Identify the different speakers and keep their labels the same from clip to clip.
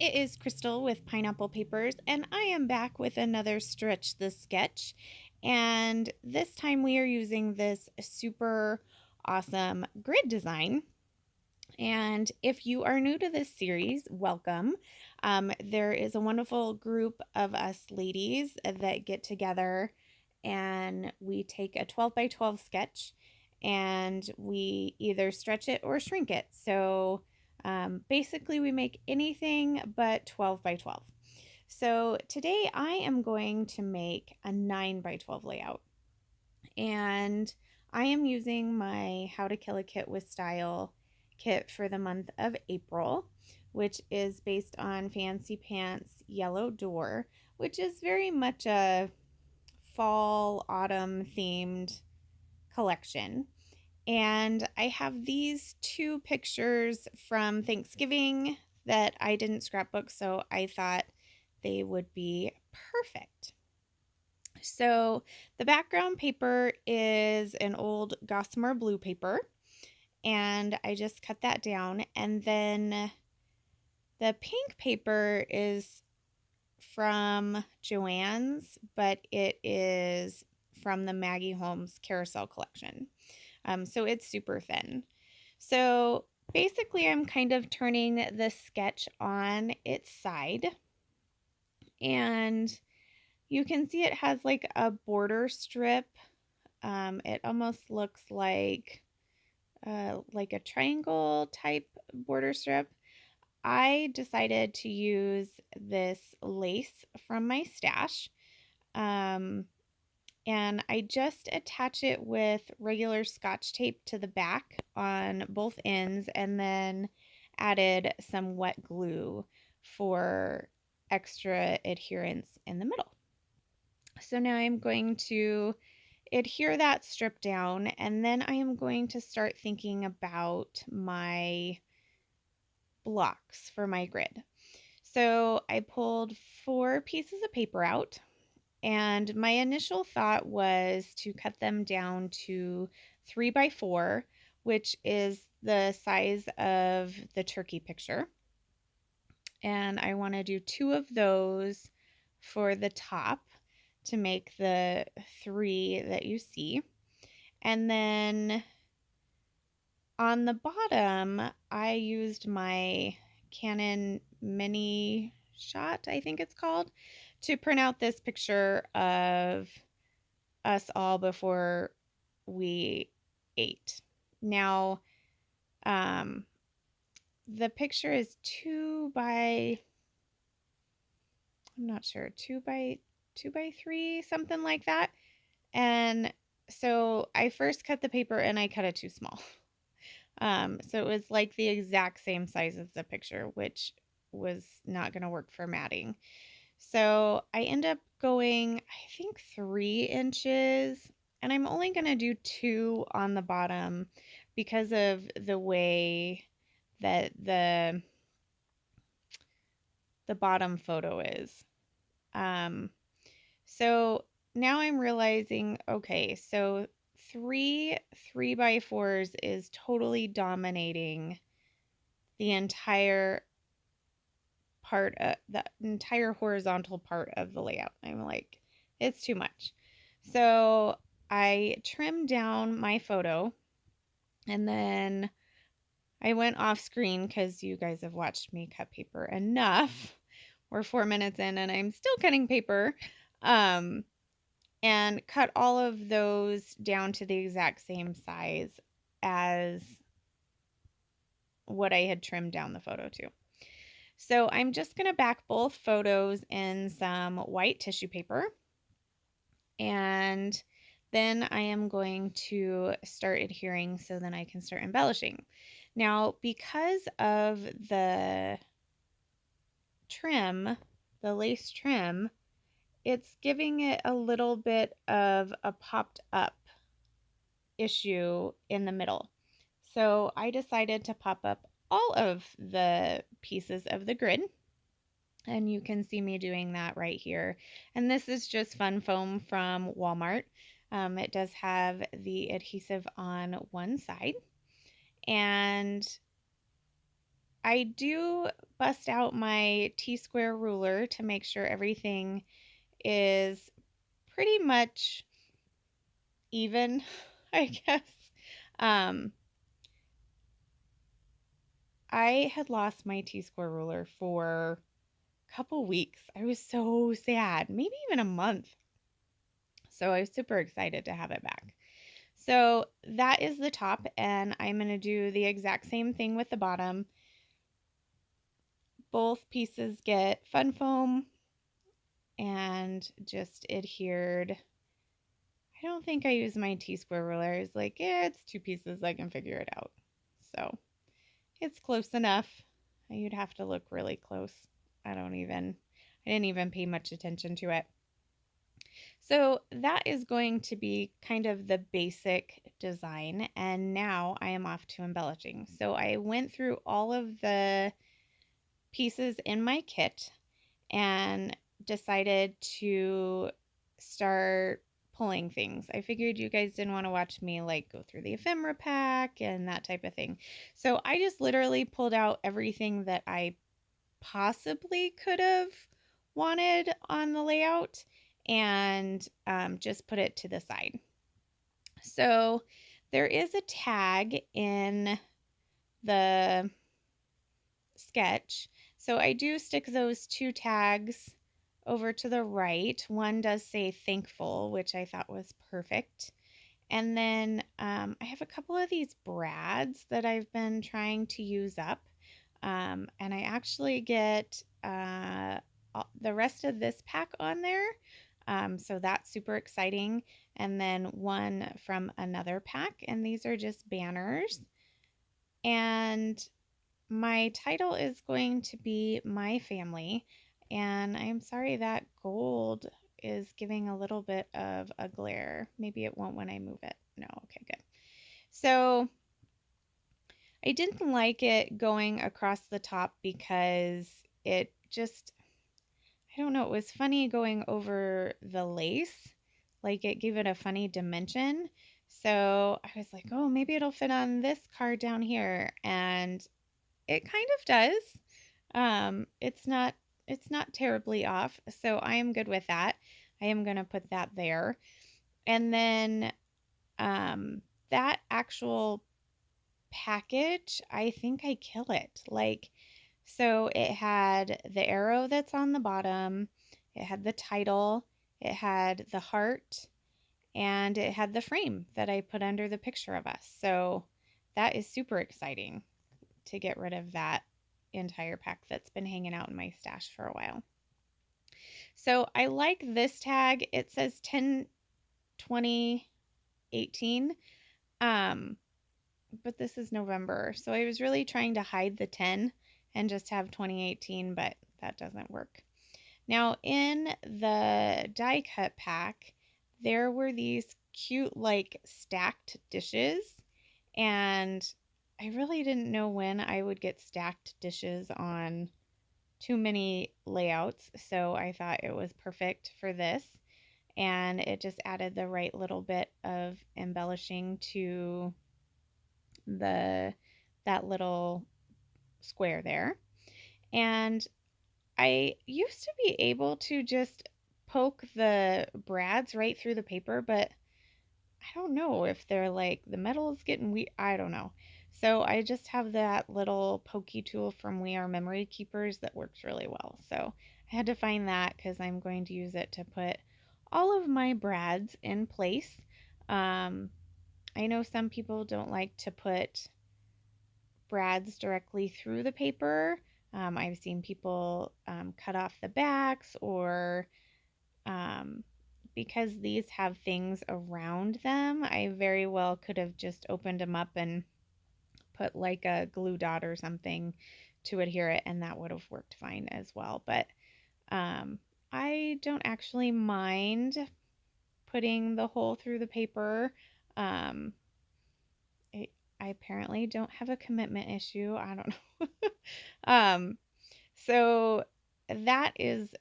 Speaker 1: it is Crystal with Pineapple Papers, and I am back with another Stretch the Sketch. And this time we are using this super awesome grid design. And if you are new to this series, welcome. There is a wonderful group of us ladies that get together and we take a 12 by 12 sketch and we either stretch it or shrink it. So basically, we make anything but 12 by 12. So today I am going to make a 9 by 12 layout. And I am using my How to Kill a Kit with Style kit for the month of April, which is based on Fancy Pants Yellow Door, which is very much a fall autumn themed collection. And I have these two pictures from Thanksgiving that I didn't scrapbook, so I thought they would be perfect. So the background paper is an old Gossamer blue paper, and I just cut that down. And then the pink paper is from Joann's, but it is from the Maggie Holmes Carousel collection. So it's super thin. So basically I'm kind of turning the sketch on its side, and you can see it has like a border strip. It almost looks like a triangle type border strip. I decided to use this lace from my stash. And I just attach it with regular Scotch tape to the back on both ends and then added some wet glue for extra adherence in the middle. So now I'm going to adhere that strip down, and then I am going to start thinking about my blocks for my grid. So I pulled 4 pieces of paper out. And my initial thought was to cut them down to 3 by 4, which is the size of the turkey picture. And I want to do 2 of those for the top to make the 3 that you see. And then on the bottom, I used my Canon Mini Shot, I think it's called, to print out this picture of us all before we ate. Now, the picture is 2 by, I'm not sure, 2 by 3, something like that. And so I first cut the paper and I cut it too small. So it was like the exact same size as the picture, which was not going to work for matting. So I end up going, I think 3 inches, and I'm only going to do 2 on the bottom because of the way that the bottom photo is. So now I'm realizing, okay, so 3 by 4s is totally dominating the entire part of the entire horizontal part of the layout. I'm like, it's too much. So I trimmed down my photo, and then I went off screen because you guys have watched me cut paper enough. We're 4 minutes in and I'm still cutting paper. And cut all of those down to the exact same size as what I had trimmed down the photo to. So I'm just going to back both photos in some white tissue paper, and then I am going to start adhering so then I can start embellishing. Now, because of the trim, the lace trim, it's giving it a little bit of a popped up issue in the middle. So I decided to pop up all of the pieces of the grid, and you can see me doing that right here. And this is just Fun Foam from Walmart. It does have the adhesive on one side, and I do bust out my T-square ruler to make sure everything is pretty much even, I guess. Um, I had lost my T-square ruler for a couple weeks. I was so sad, maybe even a month. So I was super excited to have it back. So that is the top, and I'm going to do the exact same thing with the bottom. Both pieces get fun foam and just adhered. I don't think I used my T-square ruler. I was like, yeah, it's 2 pieces. I can figure it out. So it's close enough. You'd have to look really close. I didn't even pay much attention to it. So that is going to be kind of the basic design, and now I am off to embellishing. So I went through all of the pieces in my kit and decided to start pulling things. I figured you guys didn't want to watch me like go through the ephemera pack and that type of thing. So I just literally pulled out everything that I possibly could have wanted on the layout and just put it to the side. So there is a tag in the sketch. So I do stick those 2 tags over to the right. One does say thankful, which I thought was perfect. And then I have a couple of these brads that I've been trying to use up. And I actually get the rest of this pack on there. So that's super exciting. And then one from another pack. And these are just banners. And my title is going to be My Family. And I'm sorry that gold is giving a little bit of a glare. Maybe it won't when I move it. No, okay, good. So I didn't like it going across the top because it just, I don't know, it was funny going over the lace. Like it gave it a funny dimension. So I was like, oh, maybe it'll fit on this card down here. And it kind of does. It's not terribly off. So I am good with that. I am going to put that there. And then that actual package, I think I kill it. Like, so it had the arrow that's on the bottom, it had the title, it had the heart, and it had the frame that I put under the picture of us. So that is super exciting to get rid of that entire pack that's been hanging out in my stash for a while. So I like this tag. It says 10/20/18. But this is November. So I was really trying to hide the 10 and just have 2018, but that doesn't work. Now in the die cut pack, there were these cute like stacked dishes, and I really didn't know when I would get stacked dishes on too many layouts, so I thought it was perfect for this, and it just added the right little bit of embellishing to that little square there. And I used to be able to just poke the brads right through the paper, but I don't know if they're like the metal is getting weak. I don't know. So I just have that little pokey tool from We Are Memory Keepers that works really well. So I had to find that because I'm going to use it to put all of my brads in place. I know some people don't like to put brads directly through the paper. I've seen people cut off the backs, or because these have things around them, I very well could have just opened them up and put like a glue dot or something to adhere it, and that would have worked fine as well. But I don't actually mind putting the hole through the paper. I apparently don't have a commitment issue. I don't know. So that is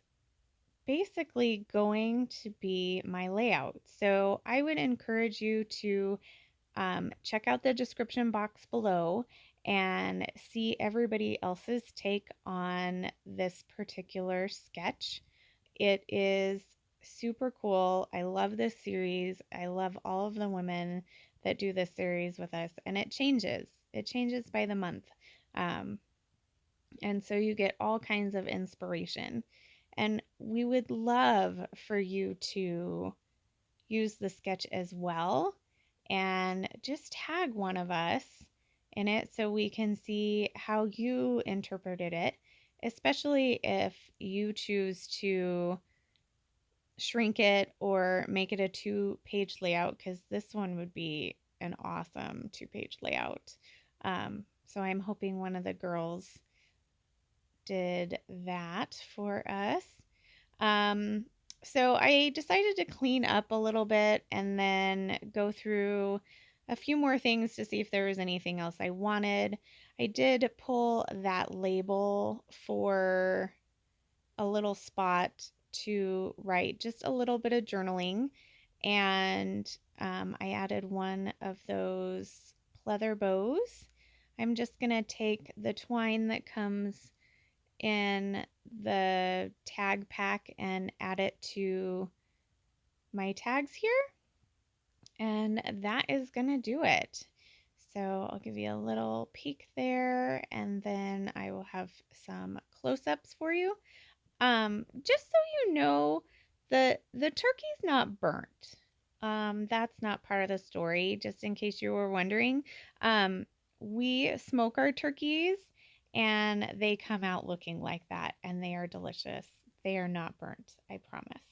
Speaker 1: basically going to be my layout. So I would encourage you to check out the description box below and see everybody else's take on this particular sketch. It is super cool. I love this series. I love all of the women that do this series with us, and it changes. It changes by the month. Um, and so you get all kinds of inspiration. And we would love for you to use the sketch as well and just tag one of us in it so we can see how you interpreted it, especially if you choose to shrink it or make it a 2-page layout, because this one would be an awesome 2-page layout. So I'm hoping one of the girls did that for us. So I decided to clean up a little bit and then go through a few more things to see if there was anything else I wanted. I did pull that label for a little spot to write just a little bit of journaling, and I added one of those pleather bows. I'm just going to take the twine that comes in the tag pack and add it to my tags here, and that is going to do it. So I'll give you a little peek there, and then I will have some close-ups for you. Just so you know, the turkey's not burnt. That's not part of the story, just in case you were wondering. We smoke our turkeys and they come out looking like that, and they are delicious. They are not burnt, I promise.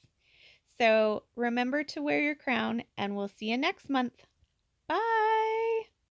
Speaker 1: So remember to wear your crown, and we'll see you next month.